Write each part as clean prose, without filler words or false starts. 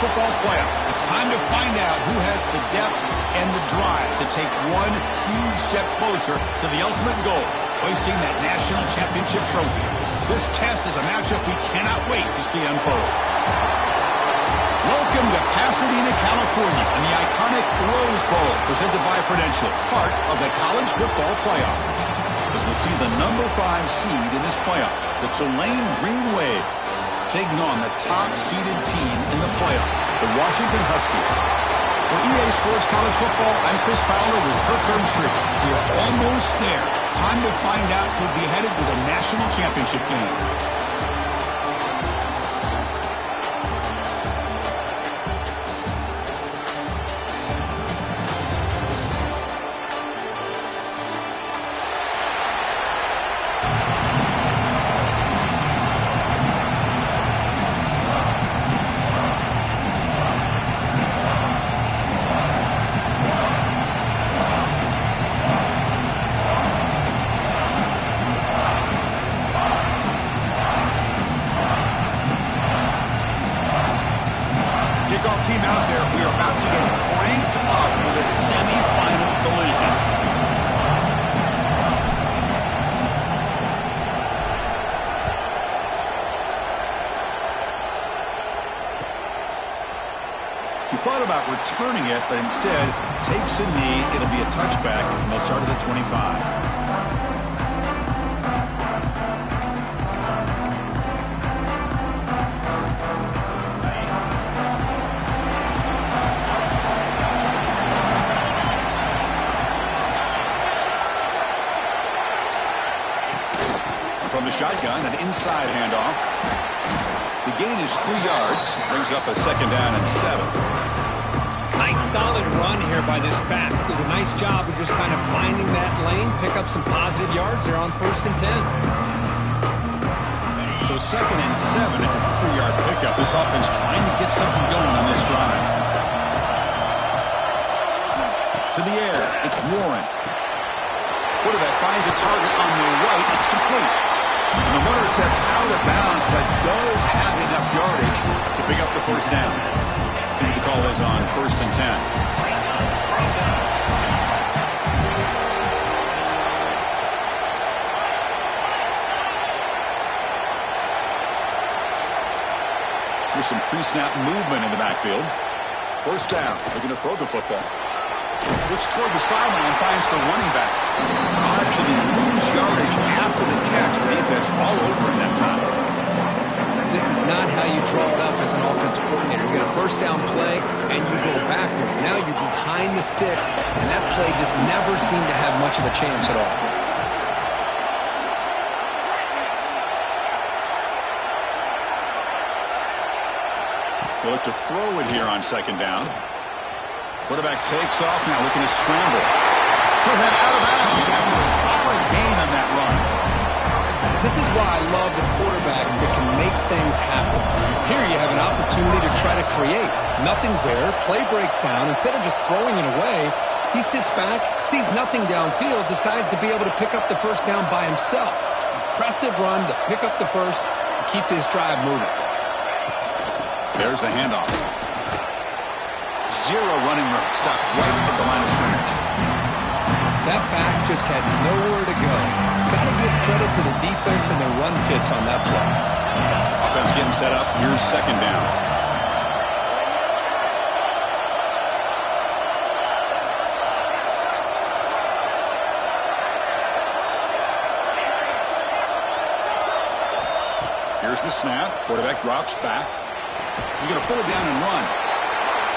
football playoff. It's time to find out who has the depth and the drive to take one huge step closer to the ultimate goal, hoisting that national championship trophy. This test is a matchup we cannot wait to see unfold. Welcome to Pasadena, California, and the iconic Rose Bowl, presented by Prudential, part of the college football playoff. As we'll see the number 5 seed in this playoff, the Tulane Green Wave, taking on the top-seeded team in the playoff, the Washington Huskies. For EA Sports College Football, I'm Chris Fowler with Kirk Herbstreit. We are almost there. Time to find out who'll be headed to the national championship game. Team out there, we are about to get cranked up with a semi-final collision. He thought about returning it, but instead takes a knee. It'll be a touchback, and they'll start at the 25. From the shotgun, an inside handoff. The gain is 3 yards, brings up a 2nd down and 7. Nice solid run here by this back. Did a nice job of just kind of finding that lane, pick up some positive yards there on 1st and 10. So 2nd and 7 at the 3-yard pickup. This offense trying to get something going on this drive. To the air, it's Warren. Quarterback finds a target on the right. It's complete. And the runner steps out of bounds, but does have enough yardage to pick up the 1st down. See what the call is on 1st and 10. Here's some pre-snap movement in the backfield. 1st down. Looking to throw the football. Looks toward the sideline, finds the running back. Actually lose yardage after the catch. The defense all over him that time. This is not how you draw it up as an offensive coordinator. You get a 1st down play, and you go backwards. Now you're behind the sticks, and that play just never seemed to have much of a chance at all. They look to throw it here on 2nd down. Quarterback takes off now, looking to scramble. He'll head out of bounds after a solid gain on that run. This is why I love the quarterbacks that can make things happen. Here you have an opportunity to try to create. Nothing's there. Play breaks down. Instead of just throwing it away, he sits back, sees nothing downfield, decides to be able to pick up the 1st down by himself. Impressive run to pick up the 1st and keep this drive moving. There's the handoff. 0 running room. Stopped right at the line of scrimmage. That back just had nowhere to go. Got to give credit to the defense and their run fits on that play. Offense getting set up. Here's 2nd down. Here's the snap. Quarterback drops back. He's going to pull it down and run.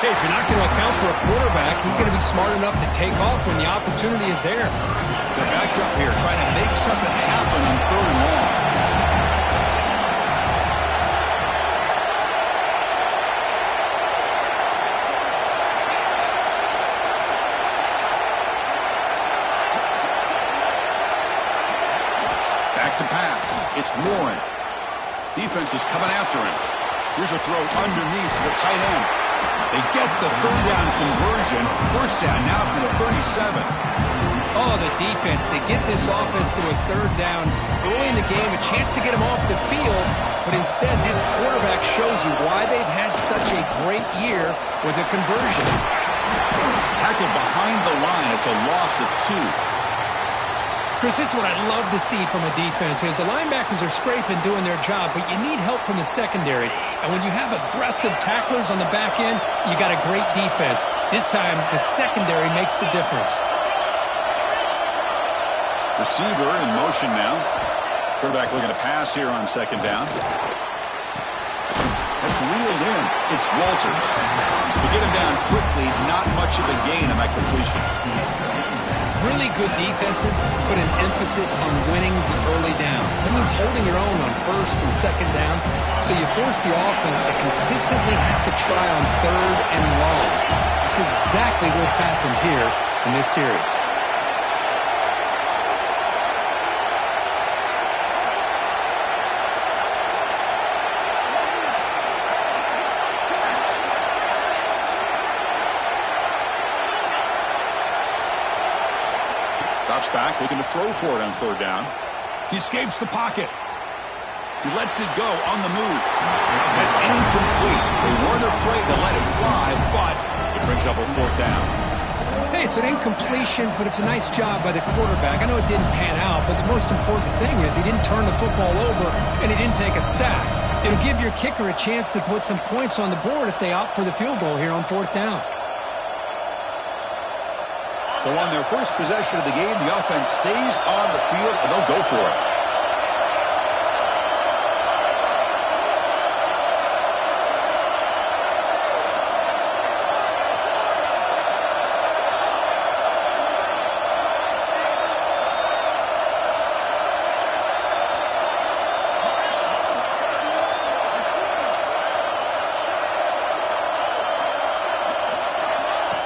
Hey, if you're not going to account for a quarterback, he's going to be smart enough to take off when the opportunity is there. They're backed up here, trying to make something happen on 3rd and long. Back to pass. It's Warren. Defense is coming after him. Here's a throw underneath to the tight end. They get the 3rd down conversion. 1st down now from the 37. Oh, the defense. They get this offense to a third down early in the game, a chance to get them off the field, but instead this quarterback shows you why they've had such a great year with a conversion. Tackled behind the line. It's a loss of 2. Chris, this is what I love to see from a defense is the linebackers are scraping, doing their job, but you need help from the secondary. And when you have aggressive tacklers on the back end, you got a great defense. This time, the secondary makes the difference. Receiver in motion now. Quarterback looking to pass here on second down. That's reeled in. It's Walters. To get him down quickly, not much of a gain on that completion. Really good defenses put an emphasis on winning the early downs. That means holding your own on first and second down, so you force the offense to consistently have to try on third and long. That's exactly what's happened here in this series. Drops back, looking to throw for it on third down. He escapes the pocket. He lets it go on the move. That's incomplete. They weren't afraid to let it fly, but it brings up a fourth down. Hey, it's an incompletion, but it's a nice job by the quarterback. I know it didn't pan out, but the most important thing is he didn't turn the football over and he didn't take a sack. It'll give your kicker a chance to put some points on the board if they opt for the field goal here on fourth down. So on their first possession of the game, the offense stays on the field, and they'll go for it.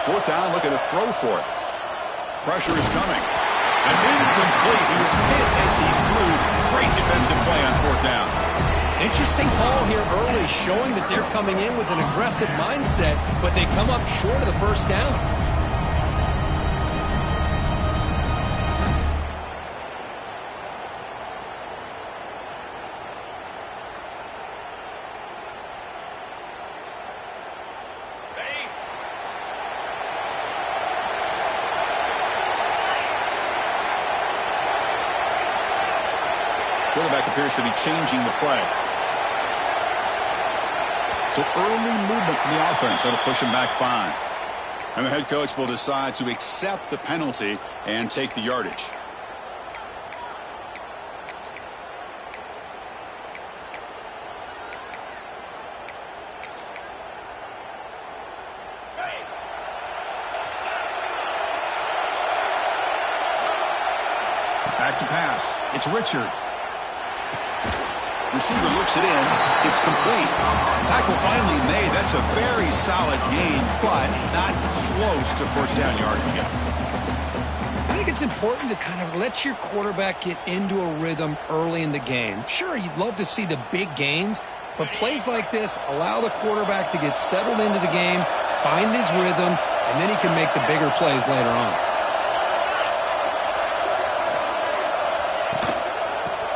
Fourth down, looking to throw for it. Pressure is coming. It's incomplete. He was hit as he threw. Great defensive play on fourth down. Interesting call here early, showing that they're coming in with an aggressive mindset, but they come up short of the first down. Quarterback appears to be changing the play. So early movement from the offense. That'll push him back 5. And the head coach will decide to accept the penalty and take the yardage. Back to pass. It's Richard. Receiver looks it in. It's complete. Tackle finally made. That's a very solid gain, but not close to first down yardage yet. I think it's important to kind of let your quarterback get into a rhythm early in the game. Sure, you'd love to see the big gains, but plays like this allow the quarterback to get settled into the game, find his rhythm, and then he can make the bigger plays later on.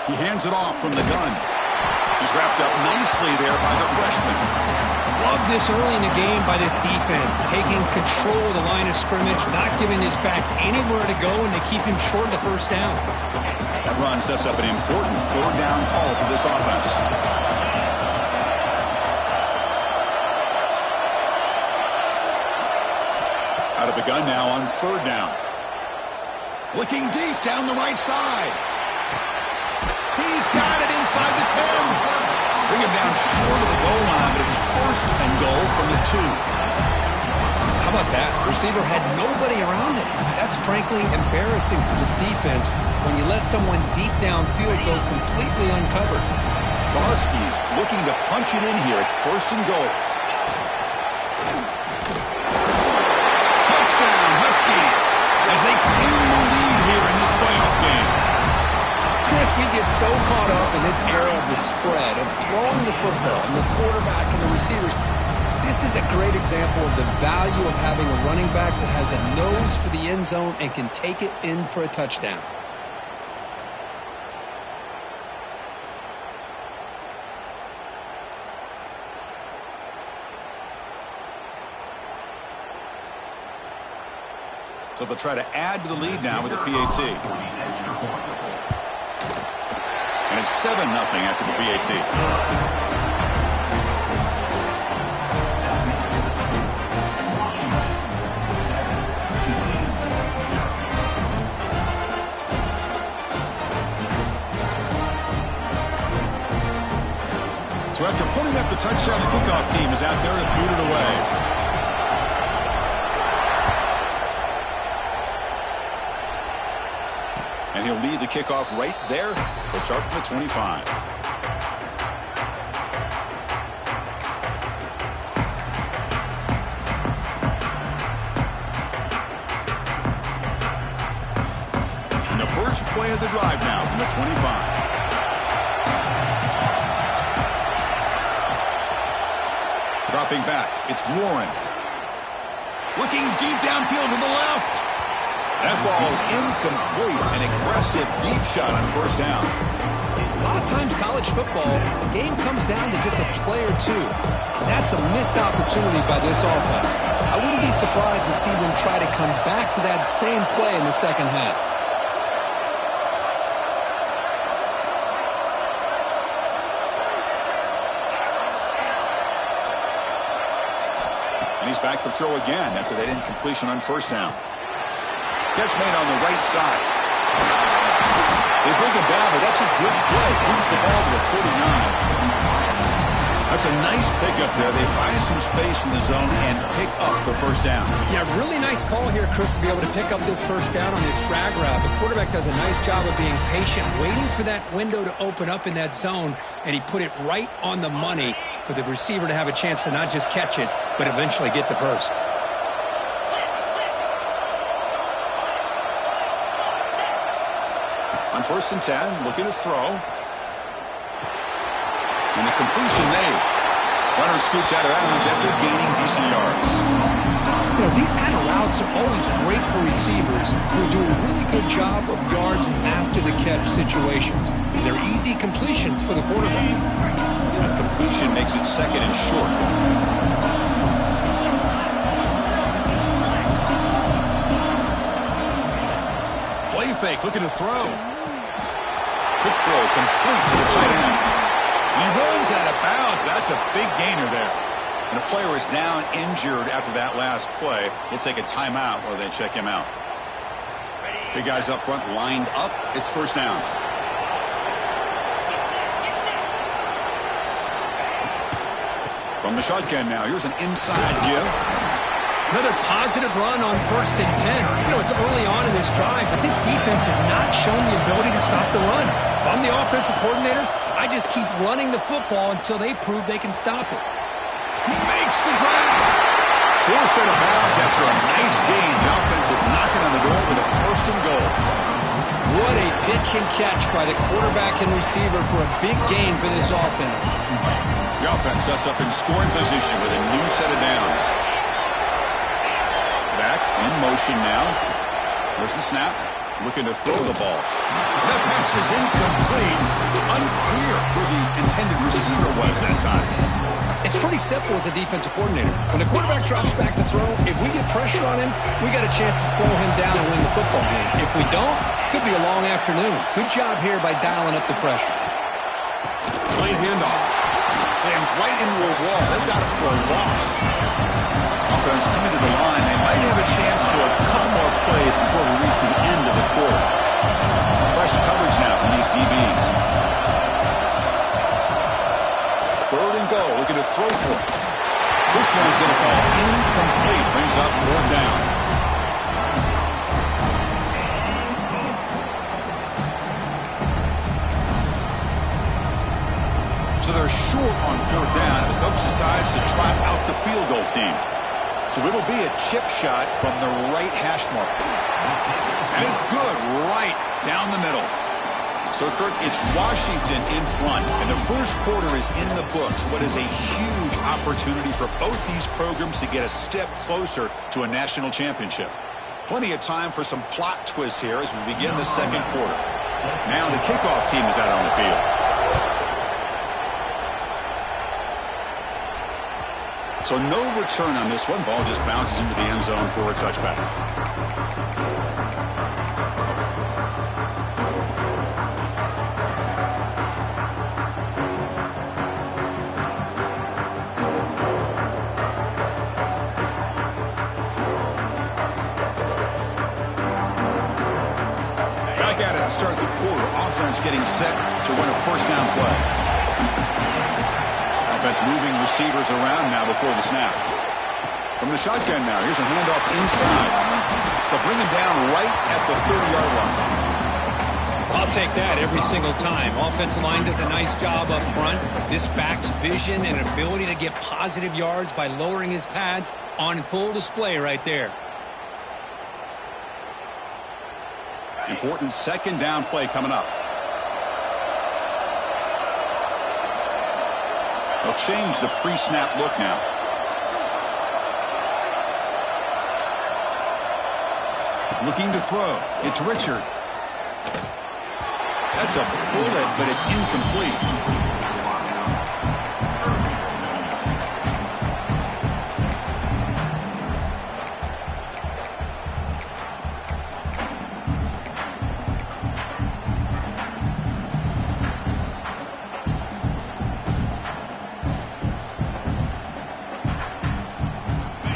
He hands it off from the gun. He's wrapped up nicely there by the freshman. Love this early in the game by this defense, taking control of the line of scrimmage, not giving this back anywhere to go, and they keep him short of the first down. That run sets up an important third down call for this offense. Out of the gun now on third down. Looking deep down the right side. He's got it inside the 10. Bring him down short of the goal line, but it was first and goal from the 2. How about that? Receiver had nobody around him. That's frankly embarrassing for this defense when you let someone deep downfield go completely uncovered. The Huskies looking to punch it in here. It's first and goal. Touchdown, Huskies, as they claim the lead here in this playoff game. Chris, we get so caught up in this era of the spread, of throwing the football, and the quarterback and the receivers. This is a great example of the value of having a running back that has a nose for the end zone and can take it in for a touchdown. So they'll try to add to the lead now with the PAT. And it's 7-0 after the PAT. So after putting up the touchdown, the kickoff team is out there to boot it away. And he'll lead the kickoff right there. He'll start from the 25. And the first play of the drive now from the 25. Dropping back, it's Warren. Looking deep downfield to the left. That ball is incomplete. An aggressive deep shot on first down. A lot of times college football, the game comes down to just a play or two. And that's a missed opportunity by this offense. I wouldn't be surprised to see them try to come back to that same play in the second half. And he's back to throw again after that incompletion on first down. Catch made on the right side. They bring him down, but that's a good play. Moves the ball to the 49. That's a nice pickup there. They find some space in the zone and pick up the first down. Yeah, really nice call here, Chris, to be able to pick up this first down on this drag route. The quarterback does a nice job of being patient, waiting for that window to open up in that zone, and he put it right on the money for the receiver to have a chance to not just catch it, but eventually get the first. On first and 10, looking to throw. And the completion made. Runner scoots out of bounds after gaining decent yards. You know, these kind of routes are always great for receivers who do a really good job of yards after the catch situations. And they're easy completions for the quarterback. A completion makes it second and short. Play fake, looking to throw. Quick throw, complete to the tight end. And he runs out of bounds. That's a big gainer there. And the player is down injured after that last play. We'll take a timeout while they check him out. Big guys up front lined up. It's first down. From the shotgun now. Here's an inside give. Another positive run on first and 10. You know, it's early on in this drive, but this defense has not shown the ability to stop the run. If I'm the offensive coordinator, I just keep running the football until they prove they can stop it. He makes the grab. Forced out of bounds after a nice gain. The offense is knocking on the door with a first and goal. What a pitch and catch by the quarterback and receiver for a big gain for this offense. The offense sets up in scoring position with a new set of downs. Back in motion now. There's the snap. Looking to throw the ball. That pass is incomplete. Unclear who the intended receiver was that time. It's pretty simple as a defensive coordinator. When the quarterback drops back to throw, if we get pressure on him, we got a chance to slow him down and win the football game. If we don't, could be a long afternoon. Good job here by dialing up the pressure. Late handoff. Slams right into a wall. They've got it for a loss. Offense coming to the line. They might have a chance for a couple more plays before we reach the end of the quarter. Some pressure coverage now from these DBs. Third and goal. Looking to throw for it. This one's going to fall incomplete. Brings up fourth down. So they're short on fourth down. The coach decides to trot out the field goal team. So it'll be a chip shot from the right hash mark. And it's good right down the middle. So, Kurt, it's Washington in front, and the first quarter is in the books. What is a huge opportunity for both these programs to get a step closer to a national championship. Plenty of time for some plot twists here as we begin the second quarter. Now the kickoff team is out on the field. So no return on this one. Ball just bounces into the end zone for a touchback. Start the quarter. Offense getting set to run a first down play. Offense moving receivers around now before the snap. From the shotgun now, here's a handoff inside. They'll bring him down right at the 30-yard line. I'll take that every single time. Offensive line does a nice job up front. This back's vision and ability to get positive yards by lowering his pads on full display right there. Important second down play coming up. They'll change the pre-snap look now. Looking to throw. It's Richard. That's a bullet, but it's incomplete.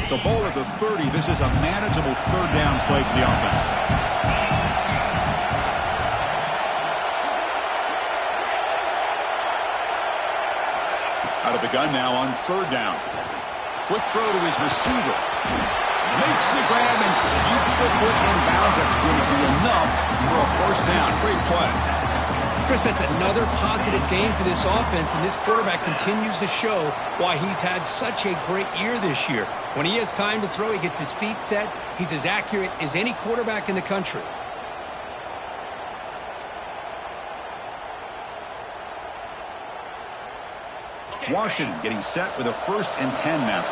So ball at the 30. This is a manageable third down play for the offense. Out of the gun now on third down. Quick throw to his receiver. Makes the grab and keeps the foot in bounds. That's going to be enough for a first down. Great play. Chris, that's another positive game for this offense, and this quarterback continues to show why he's had such a great year this year. When he has time to throw, he gets his feet set. He's as accurate as any quarterback in the country. Washington getting set with a 1st and 10 now.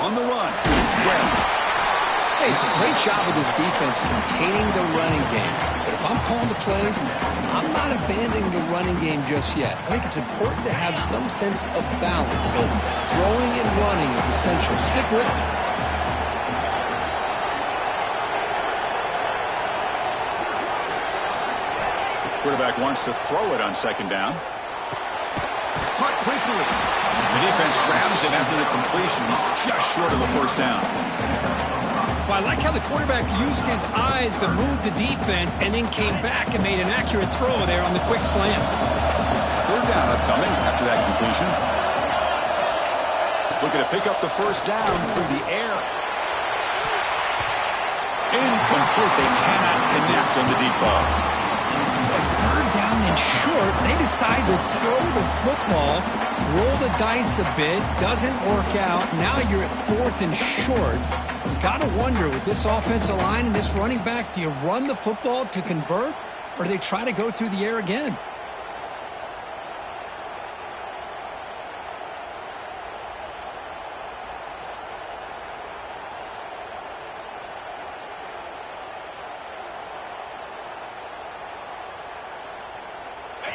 On the run, it's Graham. Hey, it's a great job of this defense containing the running game. But if I'm calling the plays, I'm not abandoning the running game just yet. I think it's important to have some sense of balance. So throwing and running is essential. Stick with it. Quarterback wants to throw it on second down. Caught quickly. The defense grabs him after the completion. He's just short of the first down. Well, I like how the quarterback used his eyes to move the defense and then came back and made an accurate throw there on the quick slant. Third down upcoming after that completion. Looking to pick up the first down through the air. Incomplete. They cannot connect on the deep ball. Third down and short, they decide to throw the football, roll the dice a bit, doesn't work out. Now you're at 4th and short. You got to wonder, with this offensive line and this running back, do you run the football to convert, or do they try to go through the air again?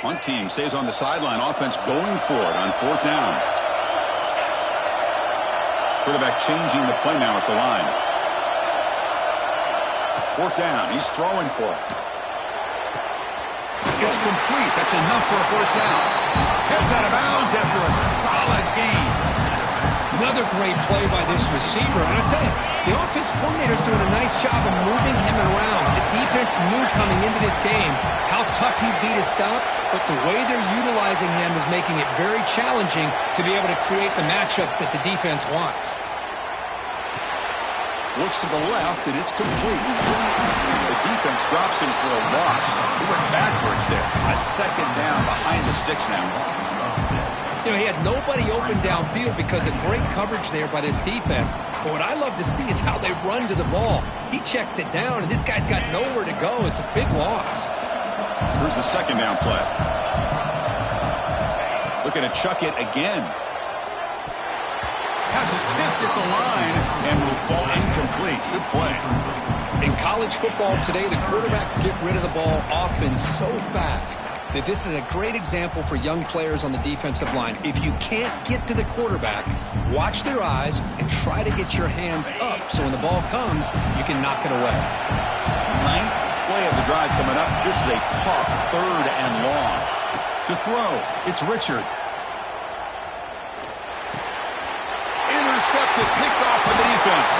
One team stays on the sideline. Offense going for it on 4th down. Quarterback changing the play now at the line. 4th down. He's throwing for it. It's complete. That's enough for a first down. Heads out of bounds after a solid gain. Another great play by this receiver. And I'll tell you, the offense coordinator's doing a nice job of moving him around. The defense knew coming into this game how tough he'd be to stop, but the way they're utilizing him is making it very challenging to be able to create the matchups that the defense wants. Looks to the left, and it's complete. The defense drops him for a loss. He went backwards there. A second down behind the sticks now. You know, he had nobody open downfield because of great coverage there by this defense. But what I love to see is how they run to the ball. He checks it down, and this guy's got nowhere to go. It's a big loss. Here's the second down play. Looking to chuck it again. Pass is tipped at the line and will fall incomplete. Good play. In college football today, the quarterbacks get rid of the ball often so fast that this is a great example for young players on the defensive line. If you can't get to the quarterback, watch their eyes and try to get your hands up so when the ball comes, you can knock it away. Ninth play of the drive coming up. This is a tough 3rd and long. To throw, it's Richard. Intercepted, picked off by the defense.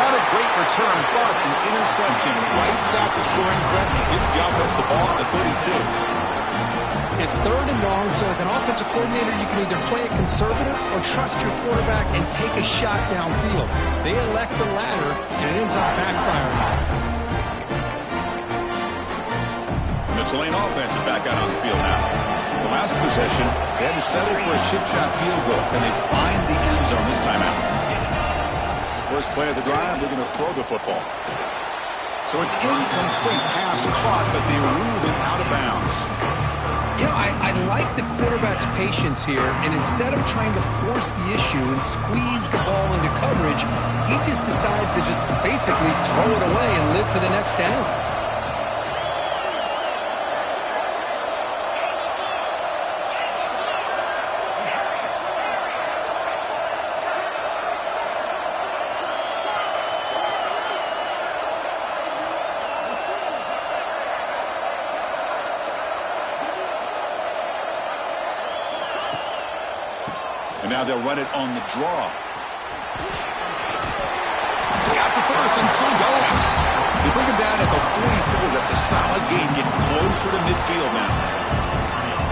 Not a great return, but the interception wipes out the scoring threat and gives the offense the ball at the 32. It's 3rd and long, so as an offensive coordinator, you can either play it conservative or trust your quarterback and take a shot downfield. They elect the latter, and it ends up backfiring. The Tulane offense is back out on the field now. The last possession, they had to settle for a chip shot field goal. Can they find the end zone this time out? First play of the drive, they're going to throw the football. So it's incomplete pass caught, but they ruled it out of bounds. You know, I like the quarterback's patience here, and instead of trying to force the issue and squeeze the ball into coverage, he just decides to just basically throw it away and live for the next down. And now they'll run it on the draw. He's got the first and still going. They bring him down at the 44. That's a solid gain. Get closer to midfield now.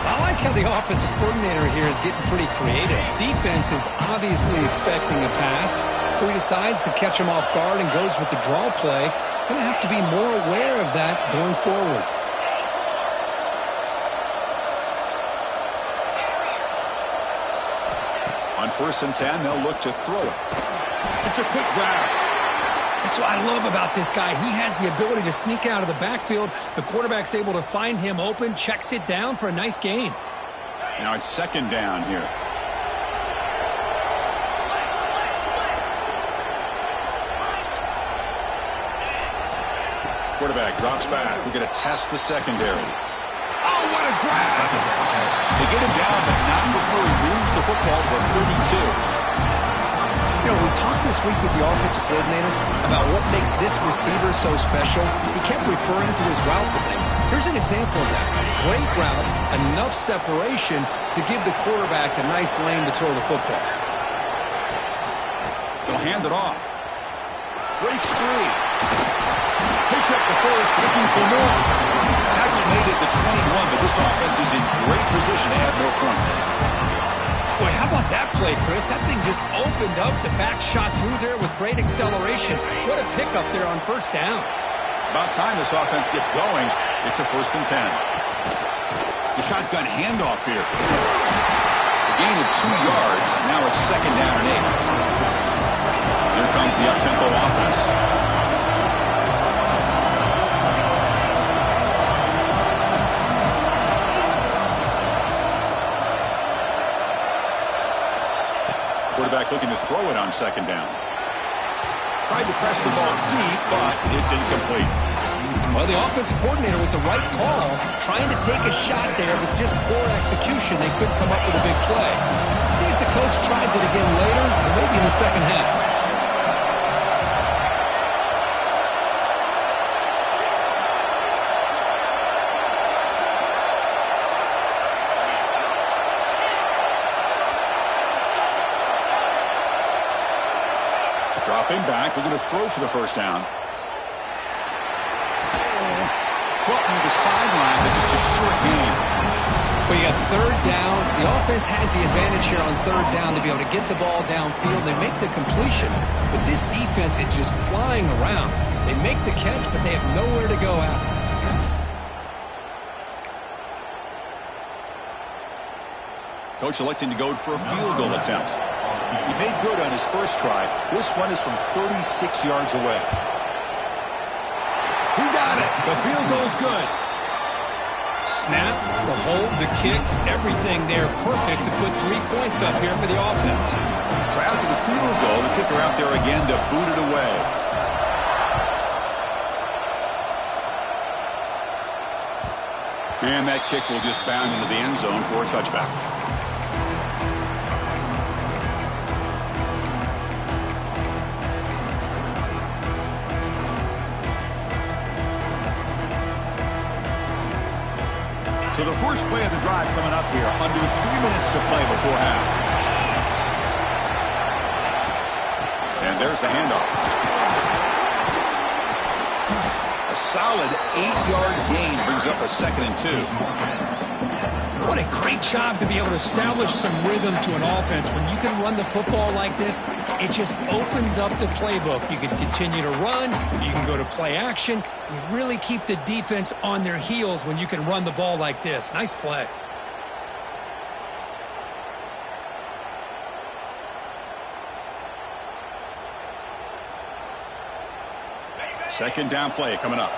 I like how the offensive coordinator here is getting pretty creative. Defense is obviously expecting a pass, so he decides to catch him off guard and goes with the draw play. Going to have to be more aware of that going forward. On 1st and 10, they'll look to throw it. It's a quick grab. That's what I love about this guy. He has the ability to sneak out of the backfield. The quarterback's able to find him open, checks it down for a nice gain. Now it's 2nd down here. Quarterback drops back. We're going to test the secondary. Oh, what a grab! They get him down, but not before he moves the football to the 32. You know, we talked this week with the offensive coordinator about what makes this receiver so special. He kept referring to his route running. Here's an example of that. Great route, enough separation to give the quarterback a nice lane to throw the football. They'll hand it off. Breaks free. Picks up the first, looking for more. Tackle made it to 21, but this offense is in great position to add more points. Boy, how about that play, Chris? That thing just opened up. The back shot through there with great acceleration. What a pickup there on 1st down. About time this offense gets going. It's a 1st and 10. The shotgun handoff here. A gain of 2 yards. Now it's 2nd down and 8. Here comes the up-tempo offense. Quarterback looking to throw it on 2nd down. Tried to press the ball deep, but it's incomplete. Well, the offensive coordinator with the right call, trying to take a shot there with just poor execution. They couldn't come up with a big play. Let's see if the coach tries it again later, or maybe in the 2nd half. Dropping back, we're going to throw for the 1st down. Caught near the sideline, but just a short gain. Well, you got 3rd down. The offense has the advantage here on 3rd down to be able to get the ball downfield. They make the completion, but this defense is just flying around. They make the catch, but they have nowhere to go after. Coach electing to go for a field goal attempt. He made good on his first try. This one is from 36 yards away. He got it. The field goal's good. Snap, the hold, the kick, everything there perfect to put 3 points up here for the offense. So after the field goal, the kicker out there again to boot it away. And that kick will just bound into the end zone for a touchback. So the first play of the drive coming up here, under 3 minutes to play before half. And there's the handoff. A solid 8-yard gain brings up a 2nd and 2. What a great job to be able to establish some rhythm to an offense. When you can run the football like this, it just opens up the playbook. You can continue to run. You can go to play action. You really keep the defense on their heels when you can run the ball like this. Nice play. Second down play coming up.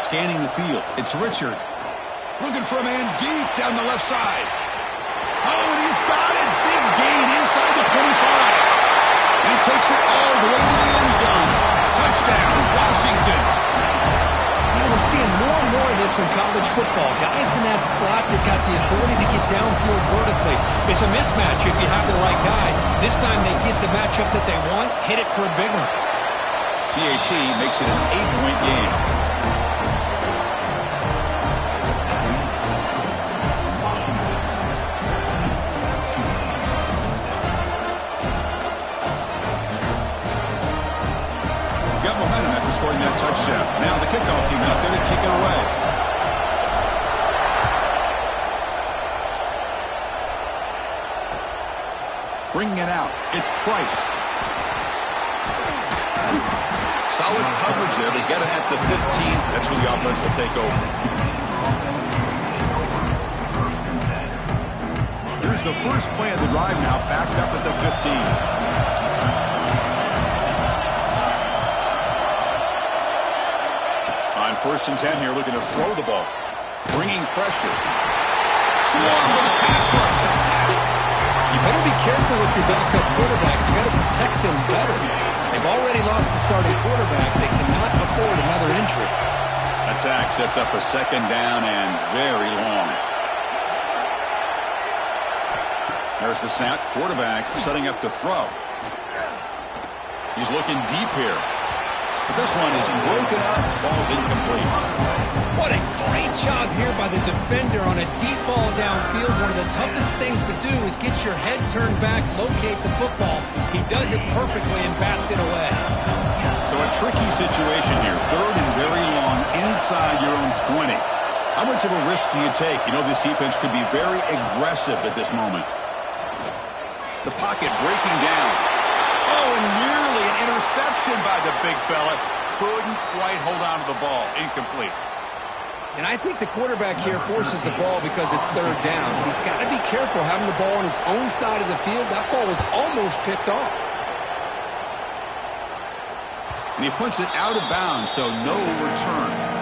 Scanning the field. It's Richard. Looking for a man deep down the left side. Oh, and he's got it. Big gain inside the 25. He takes it all the way to the end zone. Touchdown, Washington. We're seeing more and more of this in college football. Guys in that slot that got the ability to get downfield vertically. It's a mismatch if you have the right guy. This time they get the matchup that they want, hit it for a big one. PAT makes it an 8-point game. Got momentum after scoring that touchdown. Now the kickoff team out there to kick it away. Bringing it out, it's Price. Solid coverage there. They get it at the 15. That's where the offense will take over. Here's the first play of the drive now, backed up at the 15. On 1st and 10 here, looking to throw the ball. Bringing pressure. Swarm with a pass rush. A sack. You better be careful with your backup quarterback. You got to protect him better. They've already lost the starting quarterback. They cannot afford another injury. That sack sets up a 2nd down and very long. There's the snap. Quarterback setting up to throw. He's looking deep here. But this one is broken up. Ball's incomplete. What a great job here by the defender on a deep ball downfield. One of the toughest things to do is get your head turned back, locate the football. He does it perfectly and bats it away. So a tricky situation here. 3rd and very long inside your own 20. How much of a risk do you take? You know this defense could be very aggressive at this moment. The pocket breaking down. Oh, and nearly an interception by the big fella. Couldn't quite hold on to the ball. Incomplete. And I think the quarterback here forces the ball because it's 3rd down. But he's got to be careful having the ball on his own side of the field. That ball was almost picked off. And he puts it out of bounds, so no return.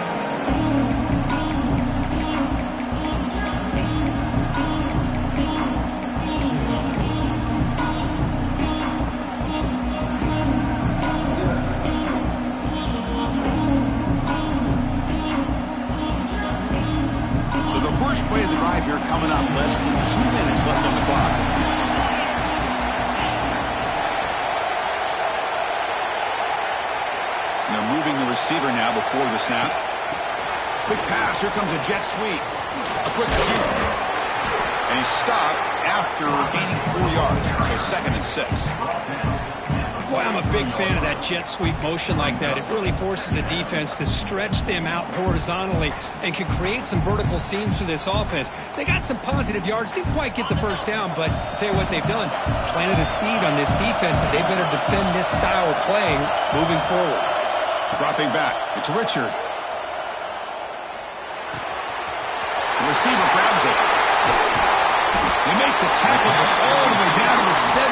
First play of the drive here coming up. Less than 2 minutes left on the clock. And they're moving the receiver now before the snap. Quick pass. Here comes a jet sweep. A quick shoot. And he's stopped after gaining 4 yards. So 2nd and 6. Boy, I'm a big fan of that jet sweep motion like that. It really forces a defense to stretch them out horizontally and can create some vertical seams for this offense. They got some positive yards. Didn't quite get the first down, but I'll tell you what they've done. Planted a seed on this defense, and they better defend this style of playing moving forward. Dropping back. It's Richard. The receiver grabs it. They make the tackle all the way down to the 17.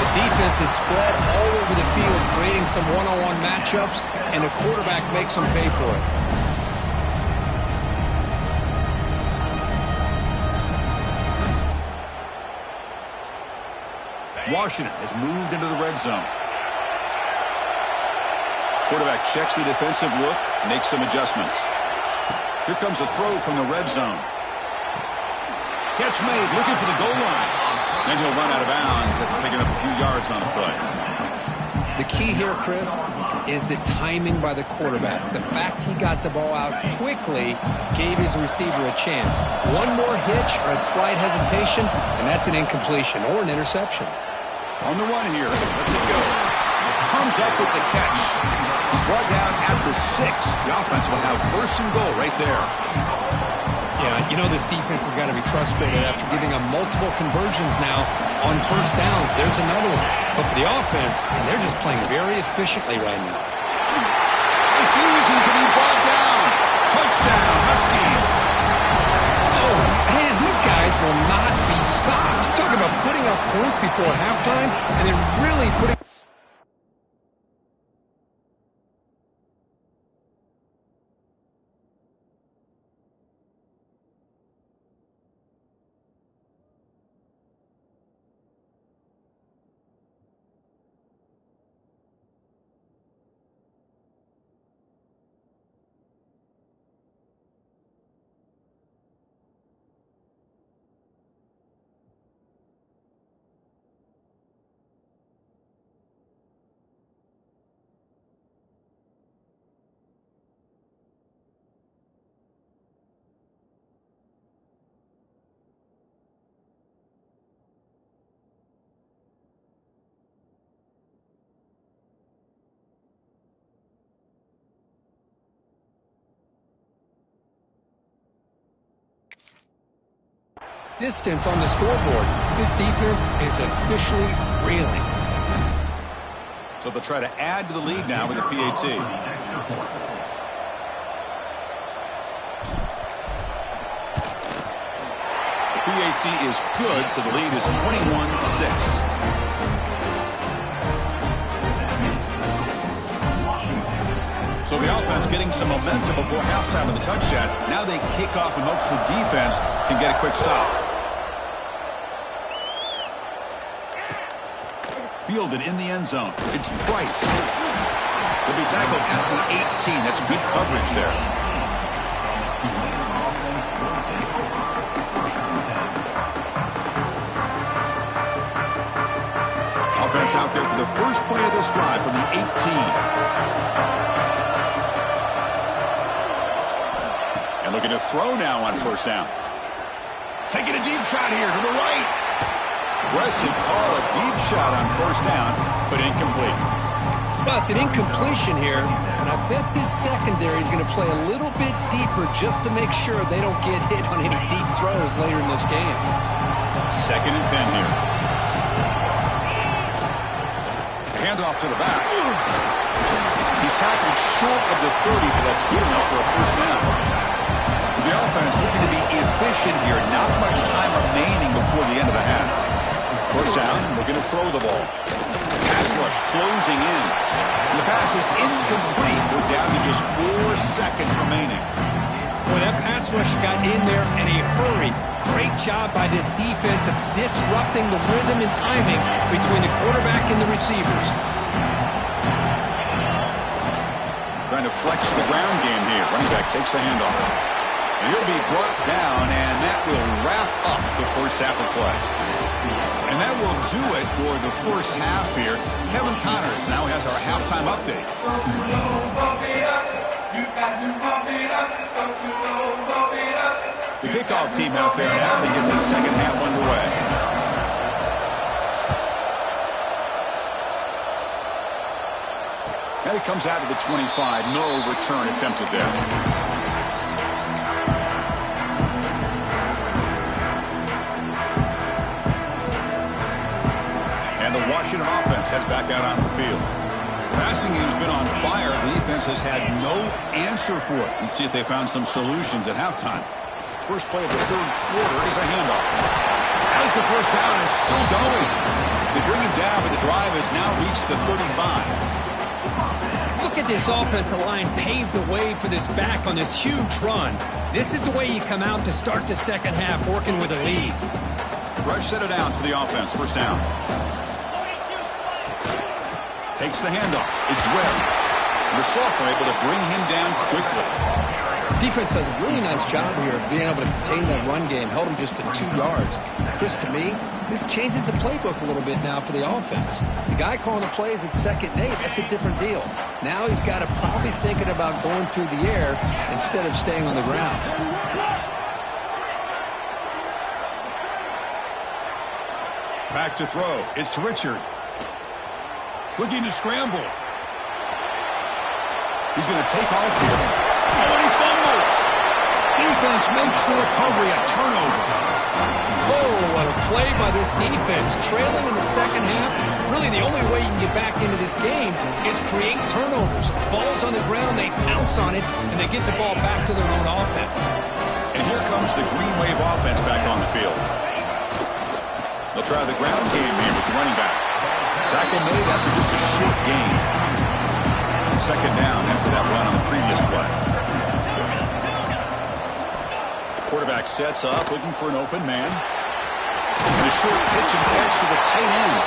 The defense is spread all over the field, creating some one-on-one matchups, and the quarterback makes them pay for it. Washington has moved into the red zone. Quarterback checks the defensive look, makes some adjustments. Here comes a throw from the red zone. Catch made, looking for the goal line. Then he'll run out of bounds after picking up a few yards on the play. The key here, Chris, is the timing by the quarterback. The fact he got the ball out quickly gave his receiver a chance. One more hitch or a slight hesitation, and that's an incompletion or an interception. On the run here, lets it go. Comes up with the catch. He's brought down at the 6. The offense will have first and goal right there. Yeah, you know this defense has got to be frustrated after giving them multiple conversions now on first downs. There's another one. But for the offense, and they're just playing very efficiently right now. Refusing to be brought down. Touchdown, Huskies. Oh, man, these guys will not be stopped. Talk about putting up points before halftime and then really putting... Distance on the scoreboard. This defense is officially reeling. So they'll try to add to the lead now with a PAT. The PAT is good, so the lead is 21-6. So the offense getting some momentum before halftime with the touchdown. Now they kick off in hopes the defense can get a quick stop. Fielded in the end zone. It's Price. He'll be tackled at the 18. That's good coverage there. Offense out there for the first play of this drive from the 18. And looking to throw now on first down. Taking a deep shot here to the right. Aggressive call, a deep shot on first down, but incomplete. Well, it's an incompletion here, and I bet this secondary is going to play a little bit deeper just to make sure they don't get hit on any deep throws later in this game. 2nd and 10 here. Handoff to the back. He's tackled short of the 30, but that's good enough for a first down. So the offense looking to be efficient here. Not much time remaining before the end of the half. First down, looking to throw the ball. Pass rush closing in. And the pass is incomplete. We're down to just 4 seconds remaining. Well, that pass rush got in there in a hurry. Great job by this defense of disrupting the rhythm and timing between the quarterback and the receivers. Trying to flex the ground game here. Running back takes the handoff. And he'll be brought down, and that will wrap up the first half of play. And that will do it for the first half here. Kevin Connors now has our halftime update. The kickoff team out there now to get the second half underway. And it comes out to the 25. No return attempted there. The Washington offense heads back out on the field. Passing game's been on fire. The defense has had no answer for it. Let's see if they found some solutions at halftime. First play of the third quarter is a handoff. As the first down is still going. They bring him down, but the drive has now reached the 35. Look at this offensive line pave the way for this back on this huge run. This is the way you come out to start the second half, working with a lead. Fresh set of downs for the offense. First down. Takes the handoff. It's Webb. The sophomore able to bring him down quickly. Defense does a really nice job here of being able to contain that run game. Held him just to 2 yards. Chris, to me, this changes the playbook a little bit now for the offense. The guy calling the plays at 2nd and 8, that's a different deal. Now he's got to probably thinking about going through the air instead of staying on the ground. Back to throw. It's Richard. Looking to scramble. He's going to take off here. Oh, and he fumbles. Defense makes the recovery a turnover. Oh, what a play by this defense. Trailing in the second half. Really, the only way you can get back into this game is create turnovers. Ball's on the ground, they pounce on it, and they get the ball back to their own offense. And here comes the Green Wave offense back on the field. They'll try the ground game here with the running back. Tackle made after just a short gain. Second down after that run on the previous play. Quarterback sets up, looking for an open man. And a short pitch and catch to the tight end.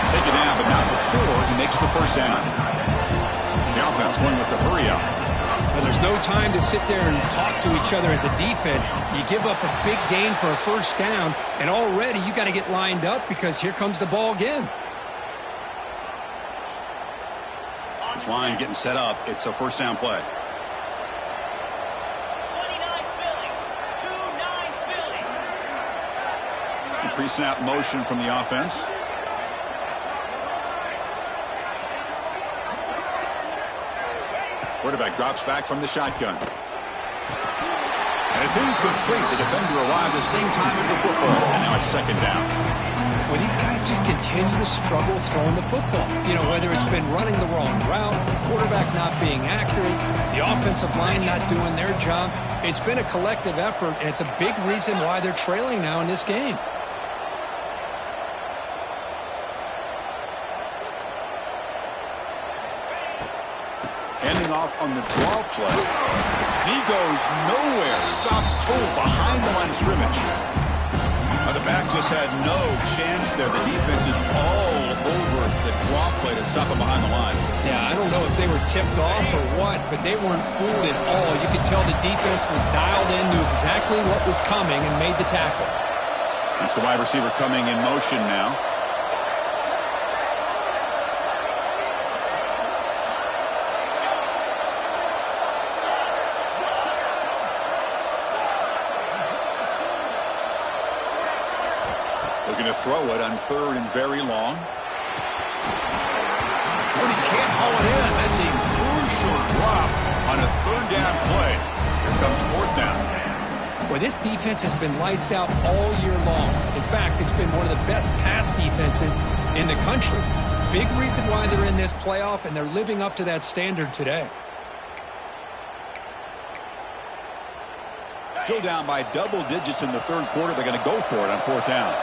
Take it down, but not before he makes the first down. The offense going with the hurry up. Well, there's no time to sit there and talk to each other as a defense. You give up a big gain for a first down, and already you got to get lined up because here comes the ball again. This line getting set up. It's a first down play. 29 Philly. 2-9 Philly. Pre-snap motion from the offense. Quarterback drops back from the shotgun. And it's incomplete. The defender arrived at the same time as the football. And now it's second down. Well, these guys just continue to struggle throwing the football. You know, whether it's been running the wrong route, the quarterback not being accurate, the offensive line not doing their job. It's been a collective effort, and it's a big reason why they're trailing now in this game. Ending off on the draw play. He goes nowhere. Stop pull behind the line of scrimmage. The back just had no chance there. The defense is all over the draw play to stop him behind the line. Yeah, I don't know if they were tipped off or what, but they weren't fooled at all. You could tell the defense was dialed in, knew exactly what was coming, and made the tackle. That's the wide receiver coming in motion now. Looking to throw it on third and very long. But he can't haul it in. That's a crucial drop on a third down play. Here comes fourth down. Well, this defense has been lights out all year long. In fact, it's been one of the best pass defenses in the country. Big reason why they're in this playoff, and they're living up to that standard today. Still down by double digits in the third quarter. They're going to go for it on fourth down.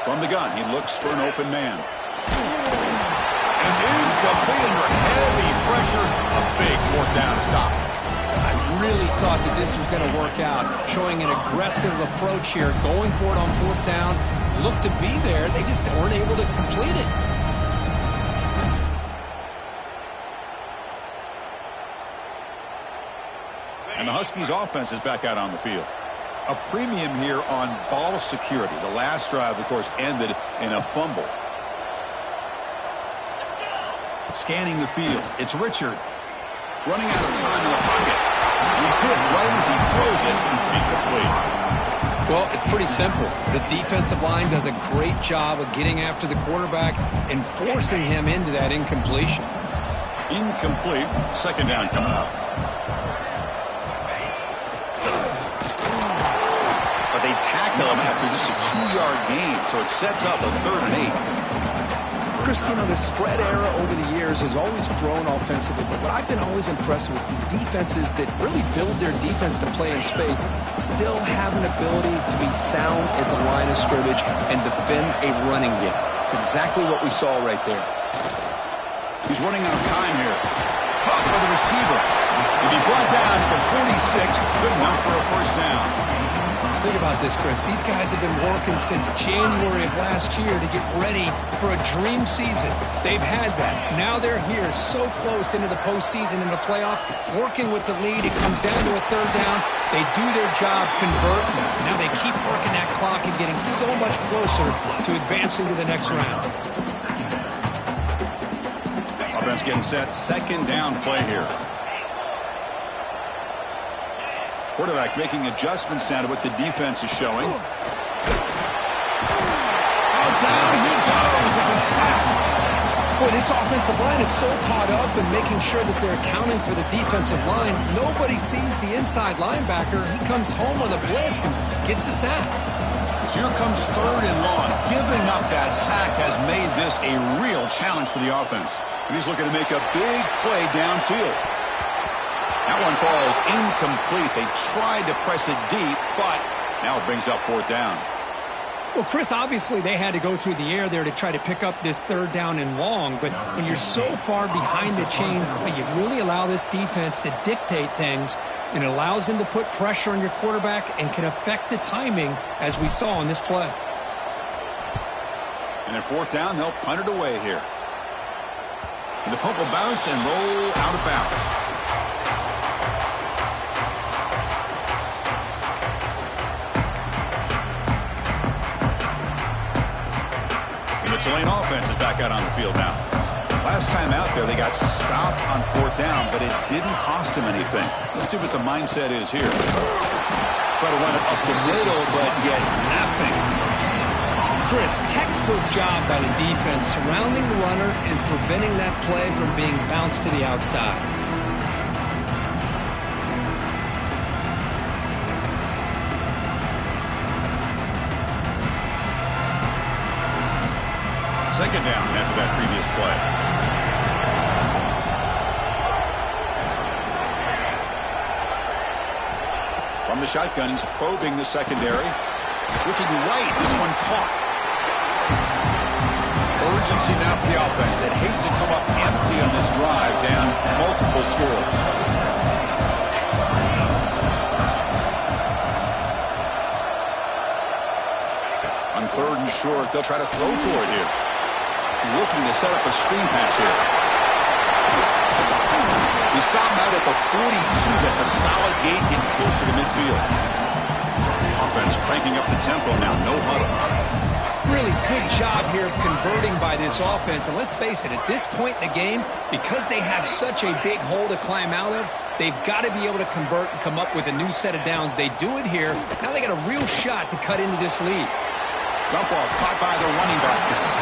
From the gun, he looks for an open man. And it's incomplete under heavy pressure. A big fourth down stop. I really thought that this was going to work out, showing an aggressive approach here, going for it on fourth down. Looked to be there. They just weren't able to complete it. And the Huskies offense is back out on the field. A premium here on ball security. The last drive, of course, ended in a fumble. Scanning the field. It's Richard. Running out of time in the pocket. He's hit right as he throws it. Incomplete. Well, it's pretty simple. The defensive line does a great job of getting after the quarterback and forcing him into that incompletion. Incomplete. Second down coming up. they tackle him after just a 2-yard gain, so it sets up a 3rd and 8. Chris, you know, the spread era over the years has always grown offensively, but what I've been always impressed with, defenses that really build their defense to play in space still have an ability to be sound at the line of scrimmage and defend a running game. It's exactly what we saw right there. He's running out of time here. Caught for the receiver. And he brought down at the 46. Good enough for a 1st down. Think about this, Chris. These guys have been working since January of last year to get ready for a dream season. They've had that. Now they're here so close into the postseason and the playoff, working with the lead. It comes down to a 3rd down. They do their job, convert. Now they keep working that clock and getting so much closer to advancing to the next round. Offense getting set. 2nd down play here. Quarterback making adjustments now to what the defense is showing. Oh, down he goes. It's a sack. Boy, this offensive line is so caught up in making sure that they're accounting for the defensive line. Nobody sees the inside linebacker. He comes home on the blitz and gets the sack. So here comes 3rd and long. Giving up that sack has made this a real challenge for the offense. And he's looking to make a big play downfield. That one falls incomplete. They tried to press it deep, but now it brings up 4th down. Well, Chris, obviously they had to go through the air there to try to pick up this 3rd down and long, but when you're so far behind the chains, boy, you really allow this defense to dictate things, and it allows them to put pressure on your quarterback and can affect the timing, as we saw in this play. And at 4th down, they'll punt it away here. And the punt will bounce and roll out of bounds. The Tulane offense is back out on the field now. Last time out there, they got stopped on 4th down, but it didn't cost them anything. Let's see what the mindset is here. Try to run it up the middle, but get nothing. Chris, textbook job by the defense surrounding the runner and preventing that play from being bounced to the outside. Second down after that previous play. From the shotgun, he's probing the secondary. Looking right, this one caught. Urgency now for the offense that hates to come up empty on this drive, down multiple scores. On 3rd and short, they'll try to throw for it here. Looking to set up a screen pass here. He stopped out at the 42. That's a solid gain, getting closer to midfield. Offense cranking up the tempo now. No huddle. Really good job here of converting by this offense. And let's face it, at this point in the game, because they have such a big hole to climb out of, they've got to be able to convert and come up with a new set of downs. They do it here. Now they got a real shot to cut into this lead. Dump off caught by the running back.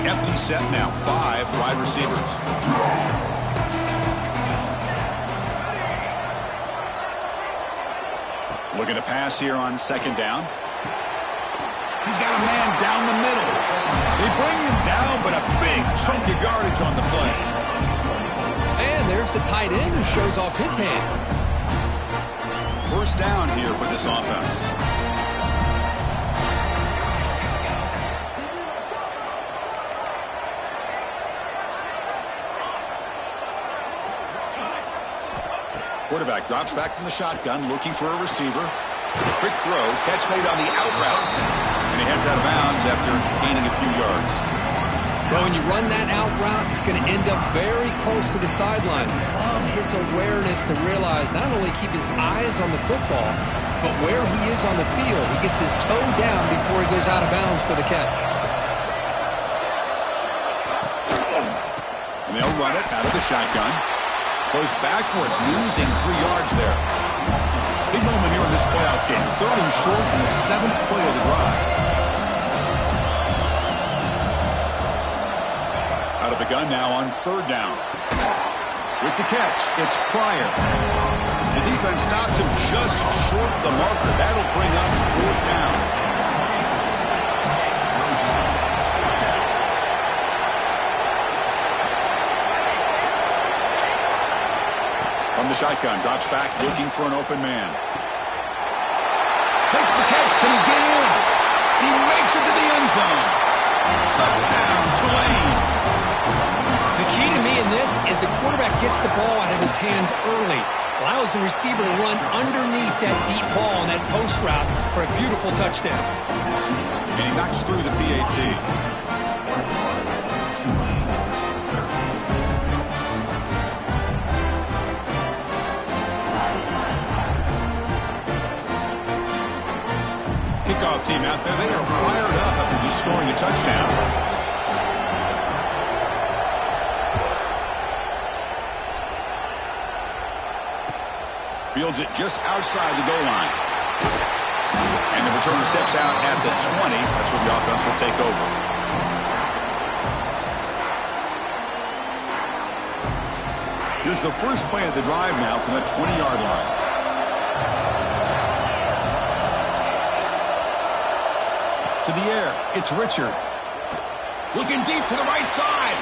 Empty set now. 5 wide receivers. Looking to pass here on 2nd down. He's got a man down the middle. They bring him down, but a big chunk of yardage on the play. And there's the tight end who shows off his hands. 1st down here for this offense. Quarterback drops back from the shotgun, looking for a receiver. Quick throw, catch made on the out route. And he heads out of bounds after gaining a few yards. Well, when you run that out route, he's going to end up very close to the sideline. Love his awareness to realize not only keep his eyes on the football, but where he is on the field. He gets his toe down before he goes out of bounds for the catch. And they'll run it out of the shotgun. Goes backwards, losing 3 yards there. Big moment here in this playoff game. 3rd and short in the 7th play of the drive. Out of the gun now on 3rd down. With the catch, it's Pryor. The defense stops him just short of the marker. That'll bring up 4th down. From the shotgun, drops back, looking for an open man. Makes the catch. Can he get in? He makes it to the end zone. Touchdown, Tulane. The key to me in this is the quarterback gets the ball out of his hands early, allows the receiver to run underneath that deep ball on that post route for a beautiful touchdown. And he knocks through the PAT. Kickoff team out there, they are fired up after just scoring a touchdown. Fields it just outside the goal line. And the returner steps out at the 20. That's where the offense will take over. Here's the first play of the drive now from the 20-yard line. To the air, it's Richard. Looking deep to the right side.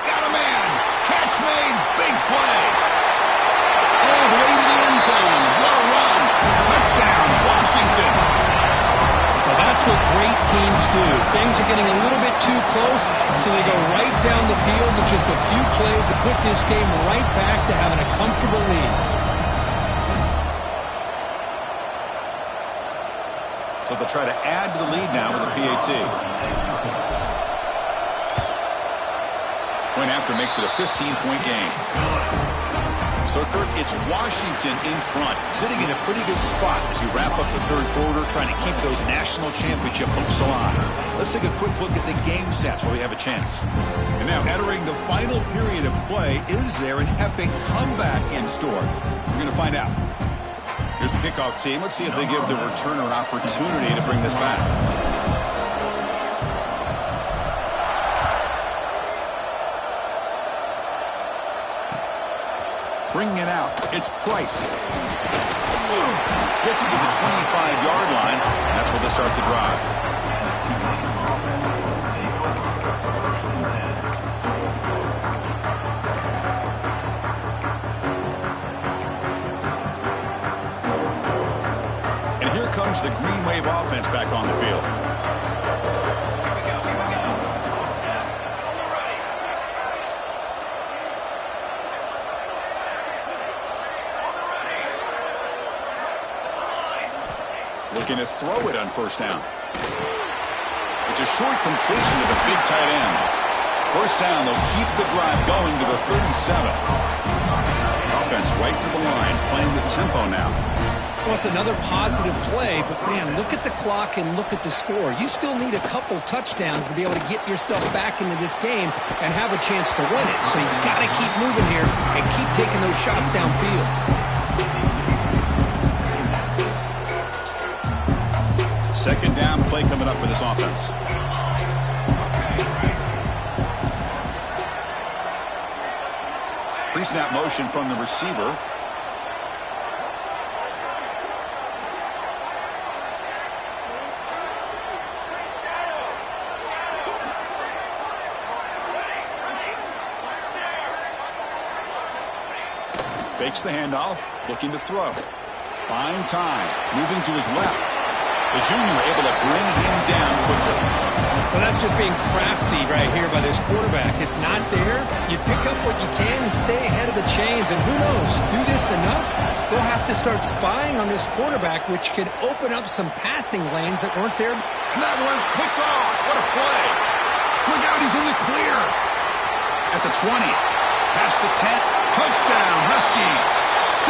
Got a man. Catch made. Big play. All the way to the end zone. What a run. Touchdown, Washington. Well, that's what great teams do. Things are getting a little bit too close, so they go right down the field with just a few plays to put this game right back to having a comfortable lead. So they'll try to add to the lead now with a PAT. Point after makes it a 15-point game. So, Kurt, it's Washington in front, sitting in a pretty good spot as you wrap up the 3rd quarter, trying to keep those national championship hopes alive. Let's take a quick look at the game stats while we have a chance. And now, entering the final period of play, is there an epic comeback in store? We're going to find out. Here's the kickoff team. Let's see if they give the returner an opportunity to bring this back. Bringing it out, it's Price. Gets him to the 25-yard line. That's where they start the drive. And here comes the Green Wave offense back on the field. Looking to throw it on 1st down. It's a short completion to the big tight end. 1st down, they'll keep the drive going to the 37. Offense right to the line, playing with tempo now. Well, it's another positive play, but, man, look at the clock and look at the score. You still need a couple touchdowns to be able to get yourself back into this game and have a chance to win it. So you got to keep moving here and keep taking those shots downfield. 2nd down play coming up for this offense. Pre-snap motion from the receiver. Fakes the handoff, looking to throw. Fine time, moving to his left. The junior able to bring him down quickly. Well, that's just being crafty right here by this quarterback. It's not there. You pick up what you can and stay ahead of the chains. And who knows, do this enough, they'll have to start spying on this quarterback, which could open up some passing lanes that weren't there. And that one's picked off. What a play. Look out, he's in the clear. At the 20. Past the 10. Touchdown, Huskies.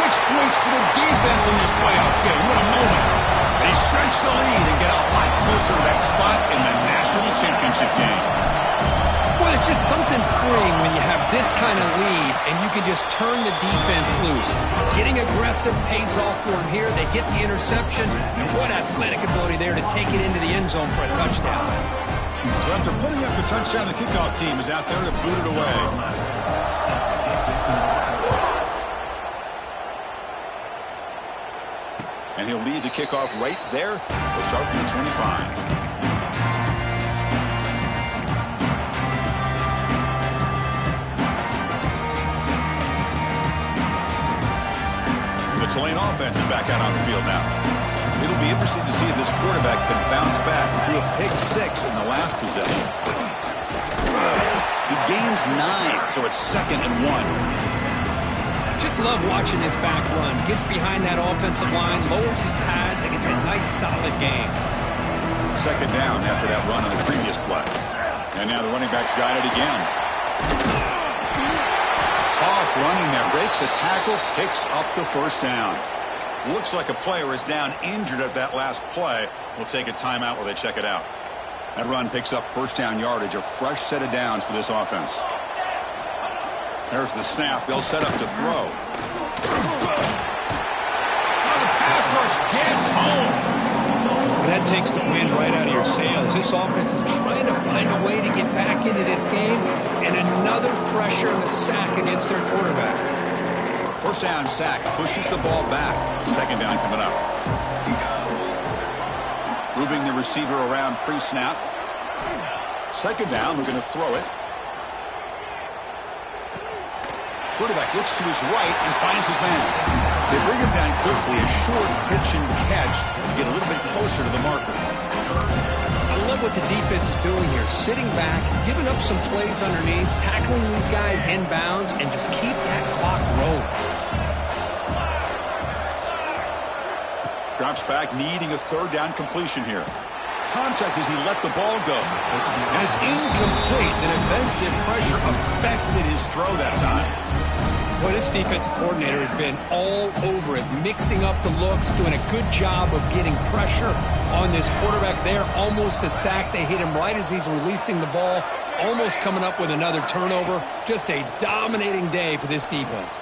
6 points for the defense in this playoff game. What a moment. They stretch the lead and get a lot closer to that spot in the national championship game. Well, it's just something freeing when you have this kind of lead and you can just turn the defense loose. Getting aggressive pays off for him here. They get the interception, and what athletic ability there to take it into the end zone for a touchdown. So after putting up the touchdown, the kickoff team is out there to boot it away. And he'll lead the kickoff right there. He'll start from the 25. The Tulane offense is back out on the field now. It'll be interesting to see if this quarterback can bounce back. He threw a pick-6 in the last possession. He gains 9, so it's 2nd and 1. Just love watching this back run. Gets behind that offensive line, lowers his pads, and gets a nice solid gain. 2nd down after that run on the previous play. And now the running back's got it again. Tough running there. Breaks a tackle, picks up the first down. Looks like a player is down injured at that last play. We'll take a timeout while they check it out. That run picks up first down yardage, a fresh set of downs for this offense. There's the snap. They'll set up to throw. The pass rush gets home. That takes the wind right out of your sails. This offense is trying to find a way to get back into this game, and another pressure and a sack against their quarterback. First down sack, pushes the ball back. 2nd down coming up. Moving the receiver around pre-snap. 2nd down, we're going to throw it. Quarterback looks to his right and finds his man. They bring him down quickly, a short pitch and catch to get a little bit closer to the marker. I love what the defense is doing here. Sitting back, giving up some plays underneath, tackling these guys inbounds, and just keep that clock rolling. Drops back, needing a 3rd down completion here. Contact as he let the ball go. And it's incomplete. The defensive pressure affected his throw that time. Well, this defensive coordinator has been all over it, mixing up the looks, doing a good job of getting pressure on this quarterback there. Almost a sack. They hit him right as he's releasing the ball, almost coming up with another turnover. Just a dominating day for this defense.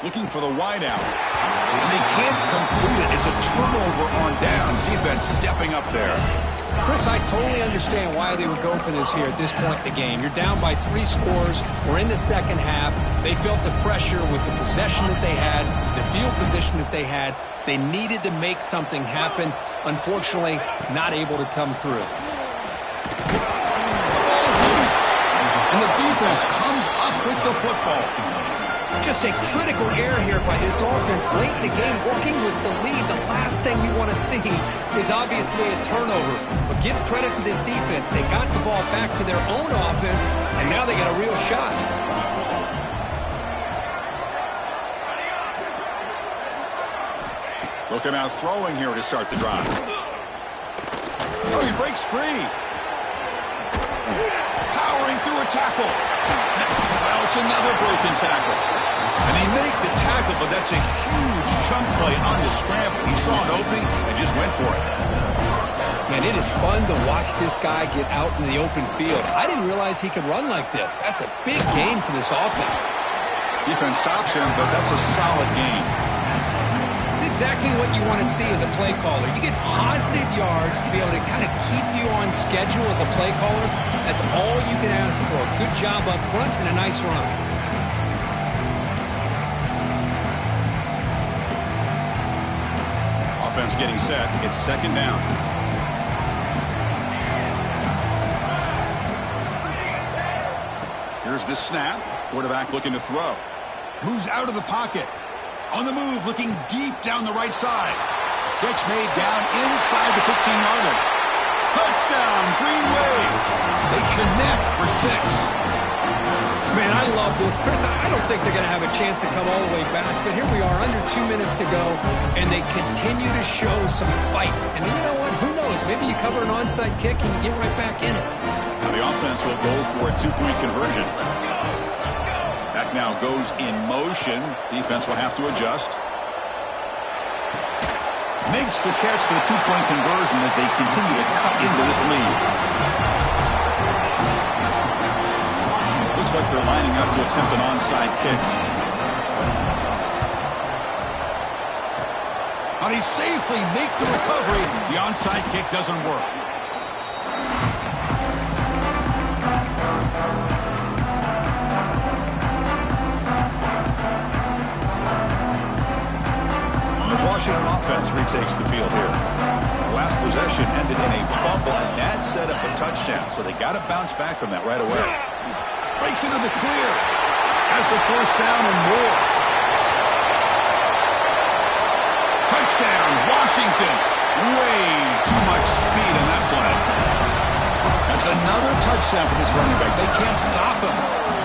Looking for the wideout. And they can't complete it. It's a turnover on downs. Defense stepping up there. Chris, I totally understand why they would go for this here at this point in the game. You're down by 3 scores. We're in the second half. They felt the pressure with the possession that they had, the field position that they had. They needed to make something happen. Unfortunately, not able to come through. The ball is loose. And the defense comes up with the football. Just a critical error here by this offense late in the game, working with the lead. The last thing you want to see is obviously a turnover. But give credit to this defense. They got the ball back to their own offense, and now they got a real shot. Looking out throwing here to start the drive. Oh, he breaks free. Powering through a tackle. Well, it's another broken tackle. And they make the tackle, but that's a huge chunk play on the scramble. He saw an opening and just went for it. Man, it is fun to watch this guy get out in the open field. I didn't realize he could run like this. That's a big gain for this offense. Defense stops him, but that's a solid gain. It's exactly what you want to see as a play caller. You get positive yards to be able to kind of keep you on schedule as a play caller. That's all you can ask for. Good job up front and a nice run. Offense getting set. It's 2nd down. Here's the snap. Quarterback looking to throw. Moves out of the pocket. On the move, looking deep down the right side. Catch made down inside the 15-yard line. Touchdown, Green Wave. They connect for 6. Man, I love this. Chris, I don't think they're going to have a chance to come all the way back, but here we are, under 2 minutes to go, and they continue to show some fight. And you know what? Who knows? Maybe you cover an onside kick and you get right back in it. Now the offense will go for a 2-point conversion. Back now goes in motion. Defense will have to adjust. Makes the catch for the 2-point conversion as they continue to cut into this lead. Looks like they're lining up to attempt an onside kick. And he safely make the recovery. The onside kick doesn't work. The Washington offense retakes the field here. The last possession ended in a fumble, and that set up a touchdown. So they got to bounce back from that right away. Breaks into the clear. Has the first down and more. Touchdown, Washington. Way too much speed in that play. That's another touchdown for this running back. They can't stop him.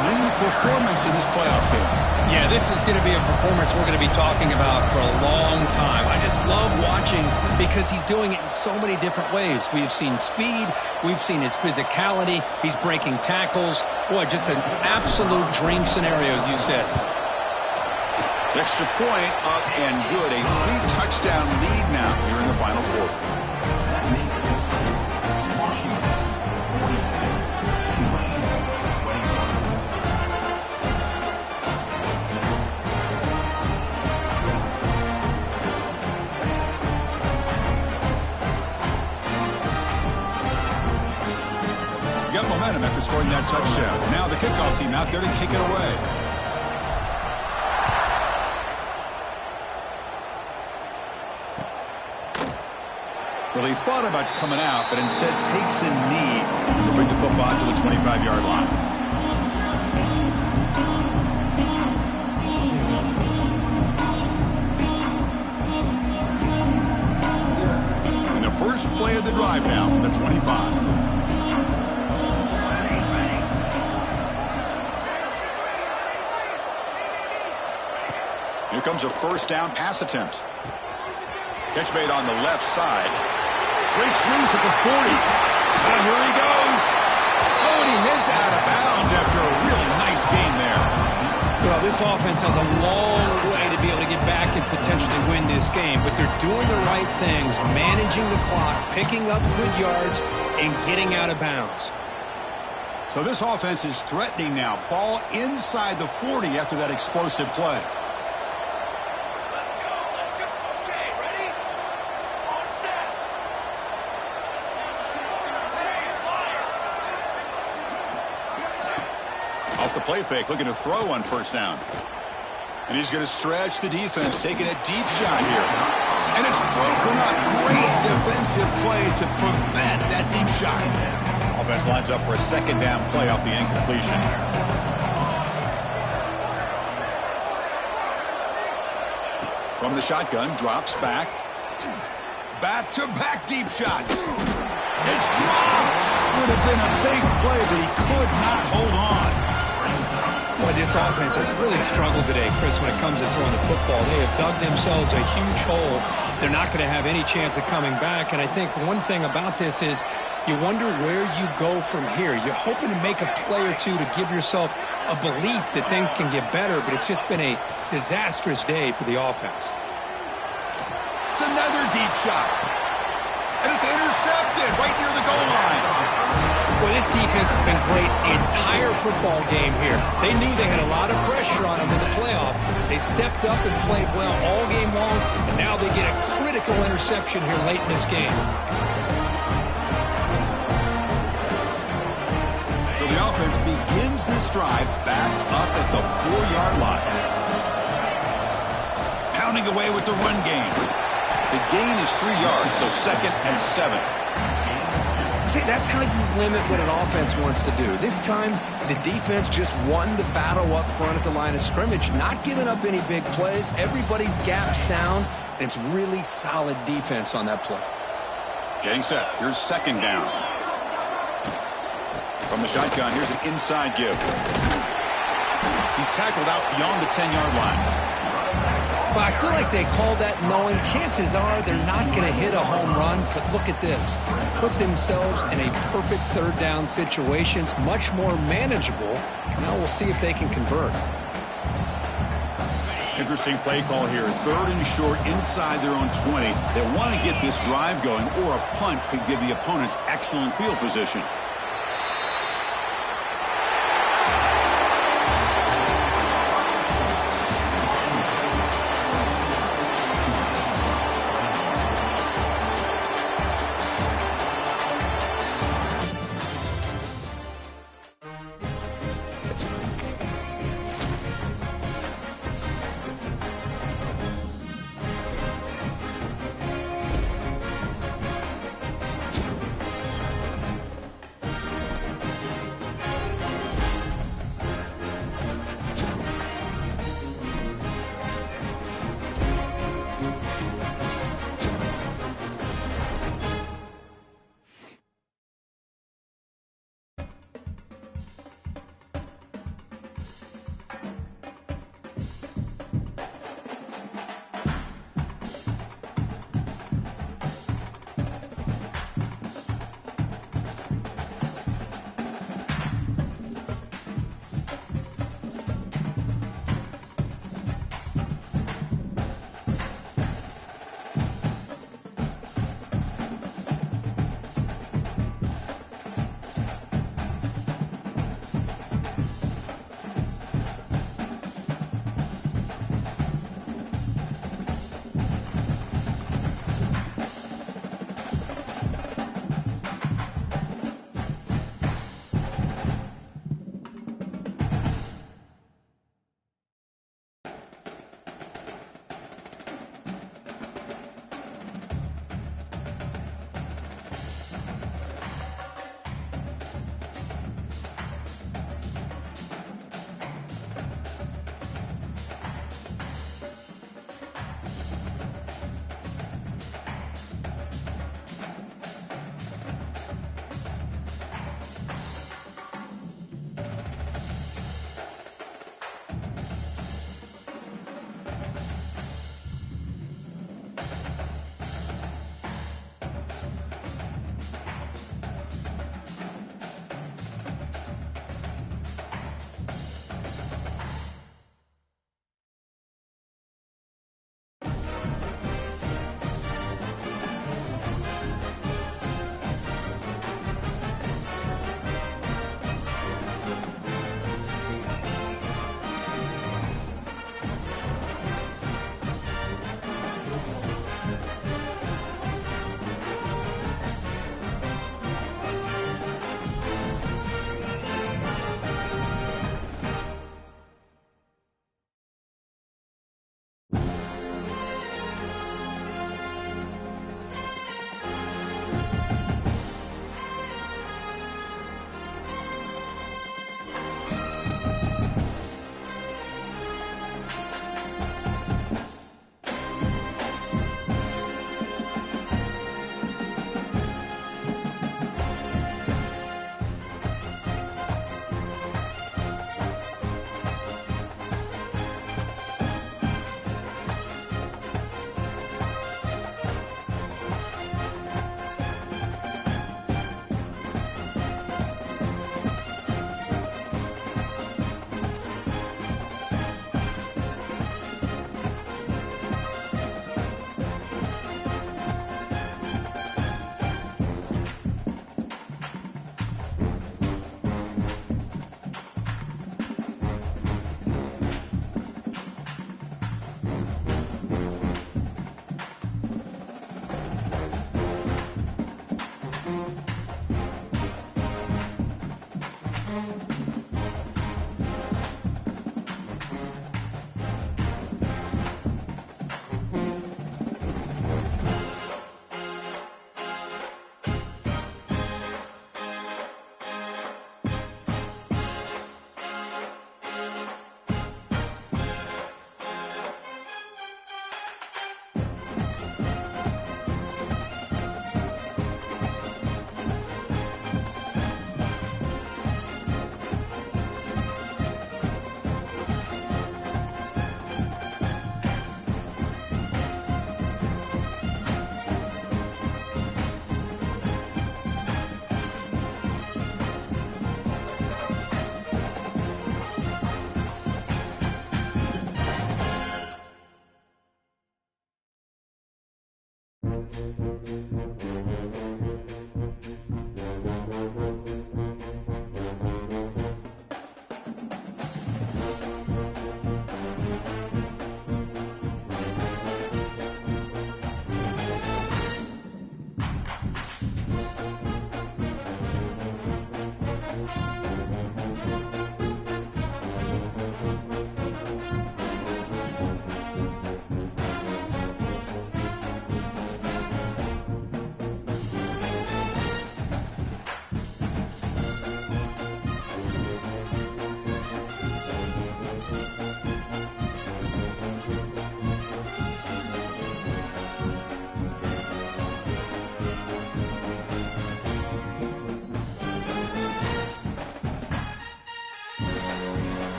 Dream performance in this playoff game. Yeah, this is going to be a performance we're going to be talking about for a long time. I just love watching because he's doing it in so many different ways. We've seen speed. We've seen his physicality. He's breaking tackles. Boy, just an absolute dream scenario, as you said. Extra point up and good. A 3-touchdown lead now here in the final quarter. Got momentum after scoring that touchdown. Now the kickoff team out there to kick it away. Well, he thought about coming out, but instead takes a knee to bring the football to the 25-yard line. And the first play of the drive now from the 25. Here comes a first down pass attempt. Catch made on the left side. Breaks loose at the 40. And here he goes. Oh, and he heads out of bounds after a really nice game there. Well, this offense has a long way to be able to get back and potentially win this game, but they're doing the right things, managing the clock, picking up good yards, and getting out of bounds. So this offense is threatening now. Ball inside the 40 after that explosive play. Off the play fake, looking to throw on first down. And he's going to stretch the defense, taking a deep shot here. And it's broken up. Great defensive play to prevent that deep shot. Offense lines up for a second down play off the incompletion. From the shotgun, drops back. Back-to-back deep shots. It's dropped. Would have been a big play, but he could not hold on. Boy, this offense has really struggled today, Chris, when it comes to throwing the football. They have dug themselves a huge hole. They're not going to have any chance of coming back. And I think one thing about this is you wonder where you go from here. You're hoping to make a play or two to give yourself a belief that things can get better, but it's just been a disastrous day for the offense. It's another deep shot. And it's intercepted right near the goal line. Well, this defense has been great the entire football game here. They knew they had a lot of pressure on them in the playoff. They stepped up and played well all game long, and now they get a critical interception here late in this game. So the offense begins this drive backed up at the 4-yard line. Pounding away with the run game. The gain is 3 yards, so second and 7. See, that's how you limit what an offense wants to do. This time, the defense just won the battle up front at the line of scrimmage, not giving up any big plays. Everybody's gap sound, and it's really solid defense on that play. Getting set. Here's second down. From the shotgun, here's an inside give. He's tackled out beyond the 10-yard line. Well, I feel like they called that knowing chances are they're not going to hit a home run, but look at this. Put themselves in a perfect third down situation. It's much more manageable. Now we'll see if they can convert. Interesting play call here. Third and short inside their own 20. They want to get this drive going, or a punt could give the opponents excellent field position.